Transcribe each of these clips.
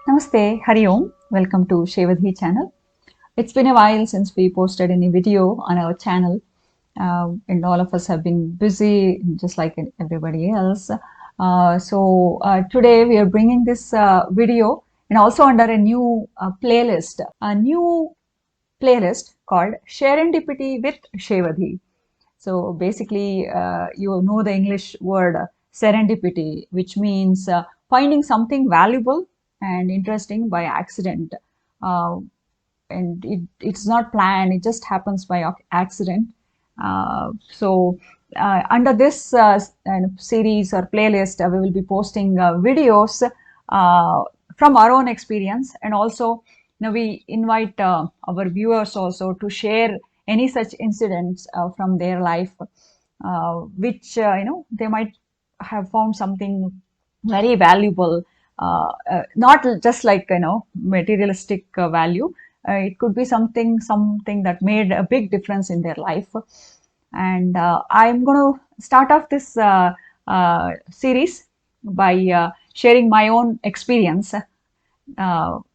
Namaste, Hari Om. Welcome to Shevadhi channel. It's been a while since we posted any video on our channel, and all of us have been busy just like everybody else. Today we are bringing this video and also under a new playlist called Sharendipity with Shevadhi. So basically, you know the English word serendipity, which means finding something valuable and interesting by accident. Uh, and it's not planned, it just happens by accident. Under this series or playlist, we will be posting videos uh, from our own experience, and also we invite our viewers also to share any such incidents from their life, which they might have found something very valuable, not just like materialistic value. It could be something that made a big difference in their life. And I'm going to start off this series by sharing my own experience.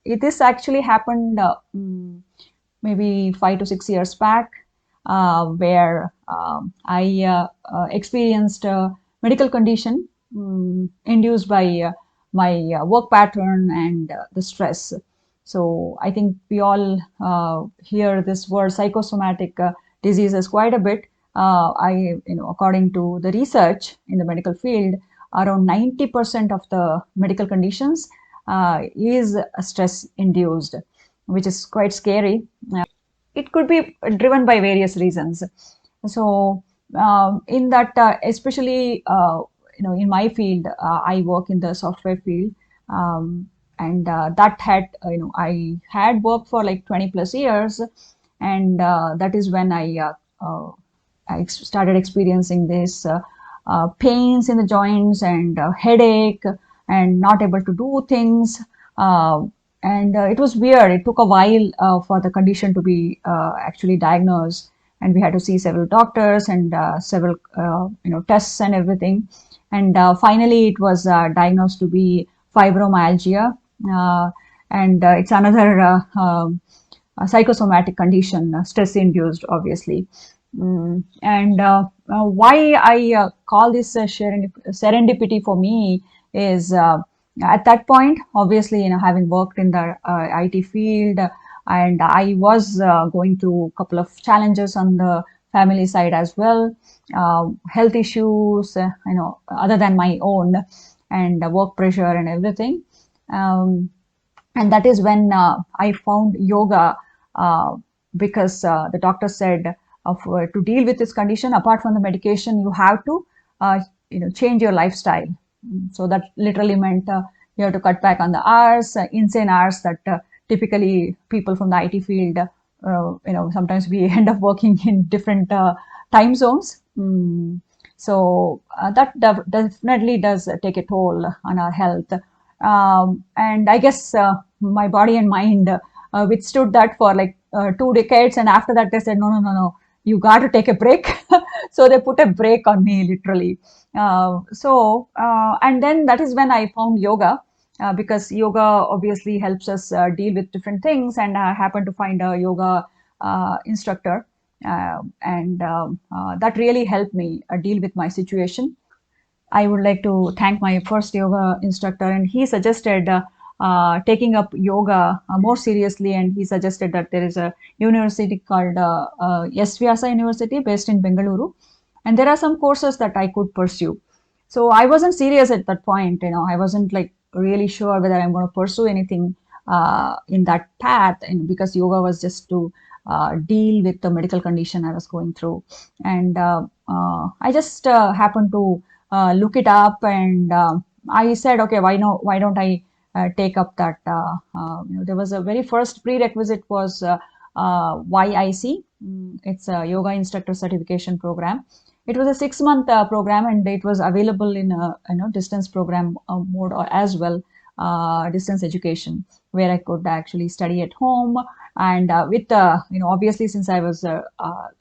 This actually happened maybe 5 to 6 years back, where I experienced a medical condition induced by my work pattern and the stress. So I think we all hear this word psychosomatic diseases quite a bit. According to the research in the medical field, around 90% of the medical conditions is stress induced, which is quite scary. It could be driven by various reasons. So, in that, especially in my field, I work in the software field, and that had I had worked for like 20 plus years, and that is when I started experiencing this pains in the joints and headache and not able to do things. And it was weird. It took a while for the condition to be actually diagnosed, and we had to see several doctors and several tests and everything. And finally, it was diagnosed to be fibromyalgia, uh, and it's another psychosomatic condition, stress-induced, obviously. And why I call this serendipity for me is at that point, obviously, having worked in the IT field, and I was going through a couple of challenges on the family side as well, health issues, other than my own, and work pressure and everything. Um, and that is when I found yoga, because the doctor said to deal with this condition, apart from the medication, you have to change your lifestyle. So that literally meant you have to cut back on the hours, insane hours that typically people from the IT field, sometimes we end up working in different time zones. So that definitely does take a toll on our health. And I guess my body and mind withstood that for like 2 decades. And after that, they said, no, no, no, no, you got to take a break. So they put a break on me, literally. And then that is when I found yoga, because yoga obviously helps us deal with different things. And I happened to find a yoga instructor. And that really helped me deal with my situation. I would like to thank my first yoga instructor, and he suggested taking up yoga more seriously. And he suggested that there is a university called SVYASA University based in Bengaluru, and there are some courses that I could pursue. So I wasn't serious at that point. I wasn't like really sure whether I'm going to pursue anything in that path, and because yoga was just to deal with the medical condition I was going through. And I just happened to look it up, and I said, okay, why don't I take up that? There was a very first prerequisite was YIC. It's a yoga instructor certification program. It was a 6-month program, and it was available in a distance program mode as well, distance education, where I could actually study at home. And with obviously, since I was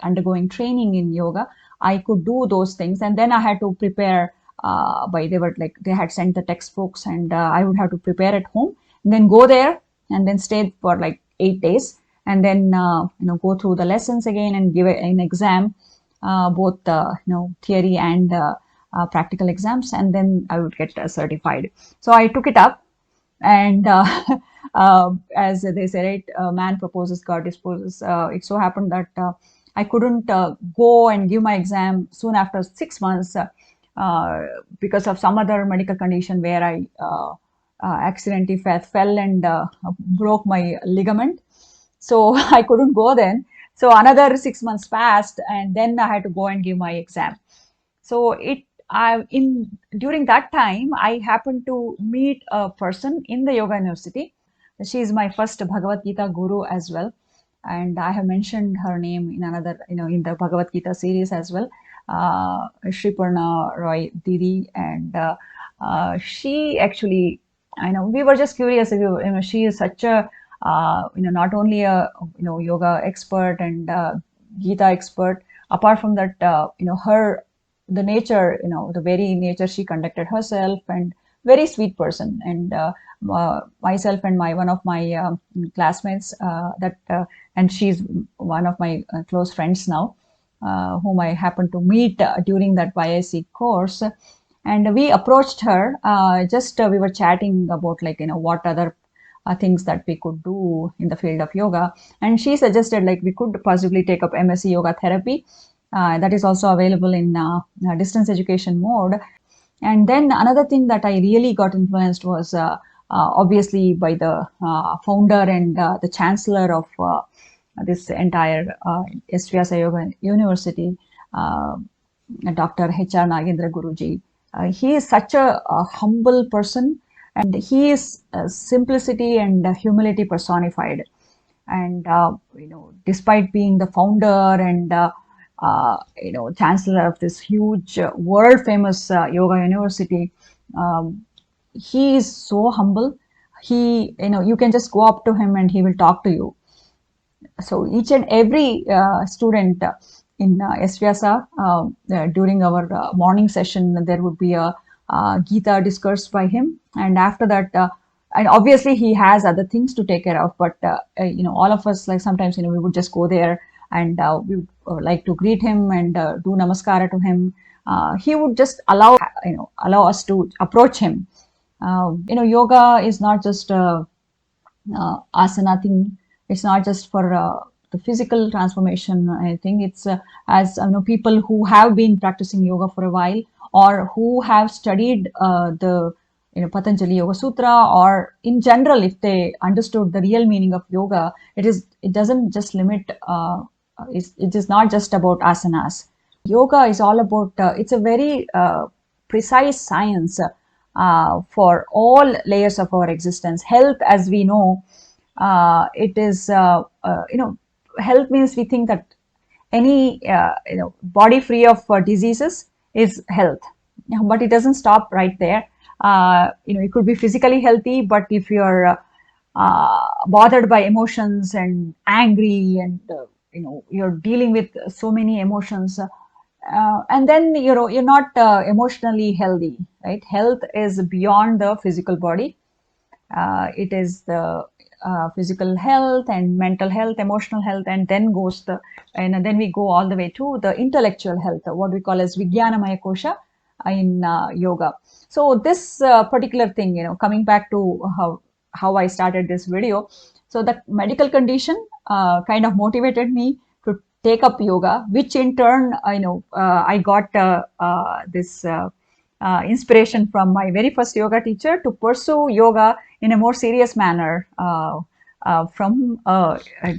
undergoing training in yoga, I could do those things. And then I had to prepare they had sent the textbooks, and I would have to prepare at home. then go there and then stay for like 8 days, and then go through the lessons again and give an exam, both theory and practical exams, and then I would get certified. So I took it up, and as they say, right, man proposes, God disposes. It so happened that I couldn't go and give my exam soon after 6 months, because of some other medical condition where I accidentally fell and broke my ligament. So I couldn't go then. So another 6 months passed, and then I had to go and give my exam. So during that time, I happened to meet a person in the Yoga University. She is my first Bhagavad Gita guru as well, and I have mentioned her name in another, in the Bhagavad Gita series as well. Shri Purna Roy Didi, and she actually, I know, we were just curious. She is such a not only a yoga expert and Gita expert. Apart from that, the nature, the very nature she conducted herself, and very sweet person. And myself and one of my classmates, and she's one of my close friends now, whom I happened to meet during that YIC course. And we approached her, we were chatting about what other things that we could do in the field of yoga. And she suggested we could possibly take up MSc Yoga Therapy. That is also available in distance education mode. And then another thing that I really got influenced was obviously by the founder and the chancellor of this entire SVYASA Yoga University, Dr. H.R. Nagendra Guruji. He is such a humble person, and he is simplicity and humility personified. And despite being the founder and chancellor of this huge world famous yoga university, he is so humble. He, you can just go up to him and he will talk to you. So each and every student in SVYASA, during our morning session, there would be a Gita discussed by him, and after that, and obviously he has other things to take care of, but all of us, sometimes we would just go there, and we would like to greet him and do namaskara to him. He would just allow us to approach him. Yoga is not just asana thing. It's not just for the physical transformation. I think it's as people who have been practicing yoga for a while, or who have studied the Patanjali Yoga Sutra, or in general, if they understood the real meaning of yoga, it doesn't just limit. It is not just about asanas. Yoga is all about. It's a very precise science for all layers of our existence. Health, as we know, it is health means we think that any body free of diseases is health, but it doesn't stop right there. You could be physically healthy, but if you're bothered by emotions and angry, and you're dealing with so many emotions, and then you're not emotionally healthy, right? Health is beyond the physical body. It is the physical health and mental health, emotional health, and then then we go all the way to the intellectual health, what we call as Vijnanamaya Kosha in yoga. So this particular thing, coming back to how I started this video. So the medical condition kind of motivated me to take up yoga, which in turn, I got this inspiration from my very first yoga teacher to pursue yoga in a more serious manner from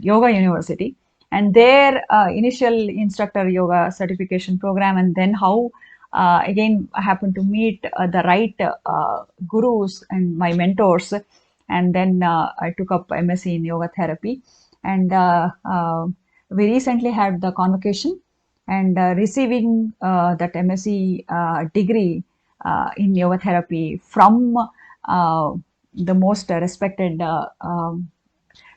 Yoga University. And their initial instructor yoga certification program, and then how again I happened to meet the right gurus and my mentors, and then I took up MSc in yoga therapy. And we recently had the convocation, and receiving that MSc degree in yoga therapy from the most respected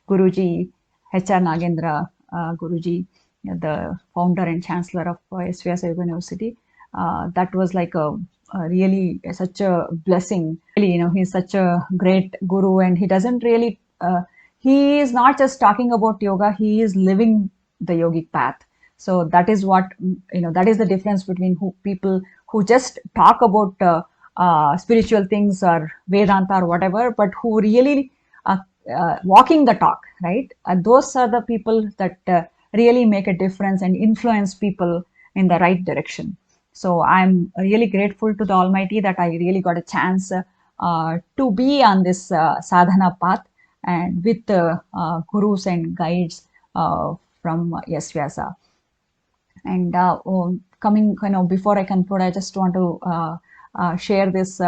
Guruji, H.R. Nagendra Guruji, the founder and chancellor of SVYASA Yoga University. That was like a really such a blessing. Really, he's such a great guru, and he doesn't really. He is not just talking about yoga; he is living the yogic path. So that is what that is the difference between people who just talk about spiritual things or Vedanta or whatever, but who really walking the talk, right? Those are the people that really make a difference and influence people in the right direction. So I'm really grateful to the Almighty that I really got a chance to be on this sadhana path and with gurus and guides from SVYASA. And coming, before I conclude, I just want to share this,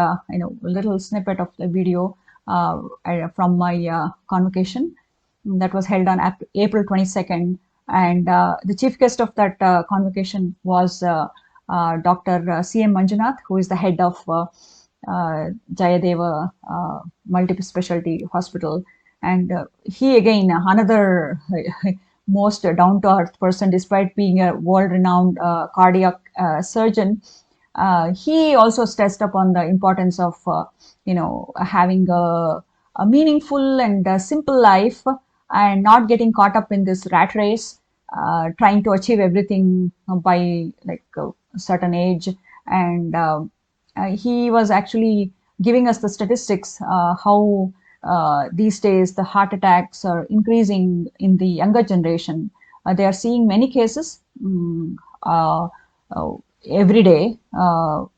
little snippet of the video from my convocation that was held on April 22nd. And the chief guest of that convocation was Dr. C.M. Manjunath, who is the head of Jayadeva Multiple Specialty Hospital. And he, again, another most down-to-earth person, despite being a world-renowned cardiac surgeon. He also stressed upon the importance of, having a meaningful and simple life and not getting caught up in this rat race, trying to achieve everything by like a certain age. And he was actually giving us the statistics, how these days the heart attacks are increasing in the younger generation. They are seeing many cases every day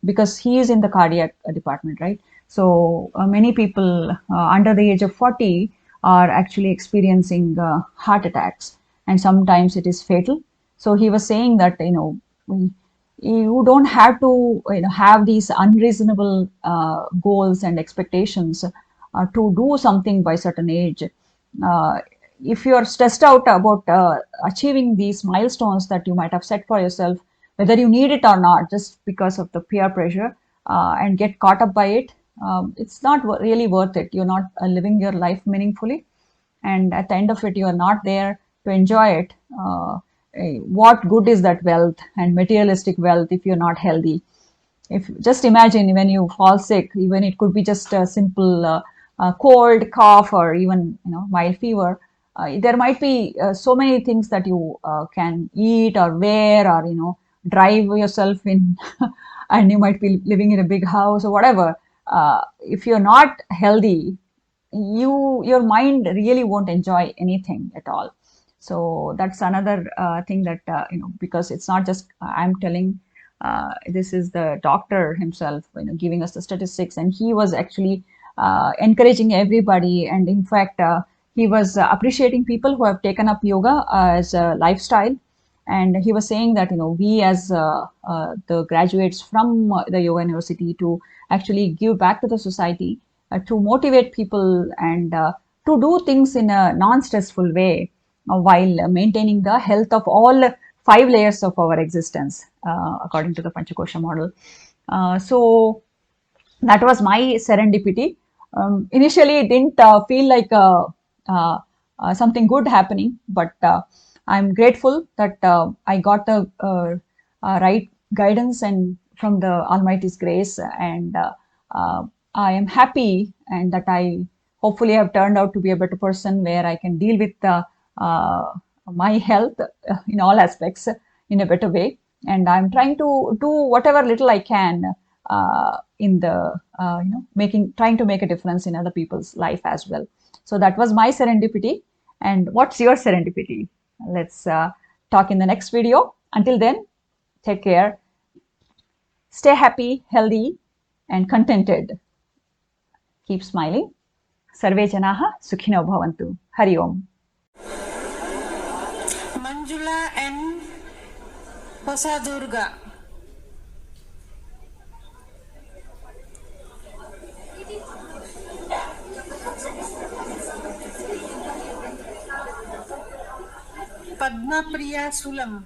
because he is in the cardiac department, right? So many people under the age of 40 are actually experiencing heart attacks, and sometimes it is fatal. So he was saying that you don't have to have these unreasonable goals and expectations to do something by certain age. If you are stressed out about achieving these milestones that you might have set for yourself, whether you need it or not, just because of the peer pressure, and get caught up by it, it's not really worth it. You're not living your life meaningfully, and at the end of it, you are not there to enjoy it. What good is that wealth and materialistic wealth if you're not healthy? If just imagine when you fall sick, even it could be just a simple cold, cough, or even mild fever. There might be so many things that you can eat or wear, or drive yourself in, and you might be living in a big house or whatever. If you're not healthy, your mind really won't enjoy anything at all. So that's another thing that because it's not just I'm telling. This is the doctor himself, giving us the statistics, and he was actually encouraging everybody. And in fact, he was appreciating people who have taken up yoga as a lifestyle. And he was saying that we as the graduates from the Yoga University to actually give back to the society, to motivate people, and to do things in a non-stressful way while maintaining the health of all 5 layers of our existence, according to the Panchakosha model. So that was my serendipity. Initially, it didn't feel like something good happening, but I'm grateful that I got the right guidance and from the Almighty's grace, and I am happy, and that I hopefully have turned out to be a better person where I can deal with my health in all aspects in a better way. And I'm trying to do whatever little I can in the trying to make a difference in other people's life as well. So that was my serendipity. And what's your serendipity? Let's talk in the next video. Until then, take care, stay happy, healthy, and contented. Keep smiling. Sarve janaha sukhino bhavantu. Hari Om. Manjula Hosadurga. Padma Priya Sulam.